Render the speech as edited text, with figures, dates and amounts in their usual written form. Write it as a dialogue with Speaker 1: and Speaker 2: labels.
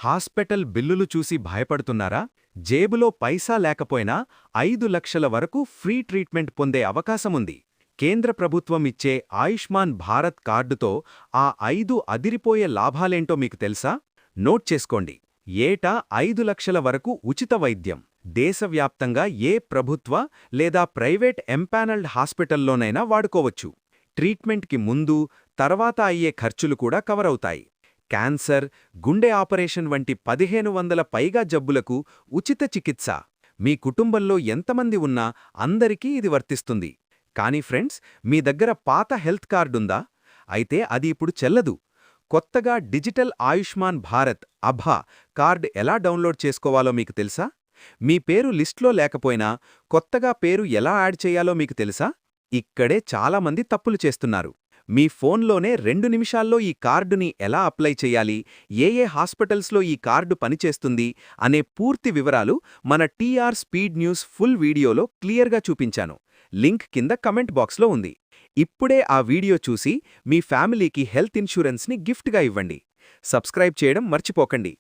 Speaker 1: Hospital బిల్లులు చూసి భయపడుతున్నారా? జేబులో పైసా లేకపోయినా 5 లక్షల వరకు ఫ్రీ ట్రీట్మెంట్ పొందే అవకాశముంది. కేంద్ర ప్రభుత్వం ఇచ్చే ఆయుష్మాన్ భారత్ కార్డుతో ఆ 5 అదిరిపోయే లాభాలేంటో మీకు తెలుసా? నోట్ చేసుకోండి. ఏటా 5 లక్షల వరకు ఉచిత వైద్యం. దేశవ్యాప్తంగా ఏ ప్రభుత్వ లేదా ప్రైవేట్ ఎంపానల్డ్ హాస్పిటల్లోనైనా వాడుకోవచ్చు. ట్రీట్మెంట్కి ముందు, తర్వాత అయ్యే ఖర్చులు కూడా కవరవుతాయి. క్యాన్సర్, గుండె ఆపరేషన్ వంటి 1500 పైగా జబ్బులకు ఉచిత చికిత్స. మీ కుటుంబంలో ఎంతమంది ఉన్నా అందరికీ ఇది వర్తిస్తుంది. కానీ ఫ్రెండ్స్, మీ దగ్గర పాత హెల్త్ కార్డుందా? అయితే అది ఇప్పుడు చెల్లదు. కొత్తగా డిజిటల్ ఆయుష్మాన్ భారత్ అభా కార్డ్ ఎలా డౌన్లోడ్ చేసుకోవాలో మీకు తెలుసా? మీ పేరు లిస్ట్లో లేకపోయినా కొత్తగా పేరు ఎలా యాడ్ చేయాలో మీకు తెలుసా? ఇక్కడే చాలామంది తప్పులు చేస్తున్నారు. మీ ఫోన్లోనే 2 నిమిషాల్లో ఈ కార్డుని ఎలా అప్లై చేయాలి, ఏ హాస్పిటల్స్లో ఈ కార్డు పనిచేస్తుంది అనే పూర్తి వివరాలు మన టీఆర్ స్పీడ్ న్యూస్ ఫుల్ వీడియోలో క్లియర్గా చూపించాను. లింక్ కింద కమెంట్ బాక్స్లో ఉంది. ఇప్పుడే ఆ వీడియో చూసి మీ ఫ్యామిలీకి హెల్త్ ఇన్సూరెన్స్ని గిఫ్ట్గా ఇవ్వండి. సబ్స్క్రైబ్ చేయడం మర్చిపోకండి.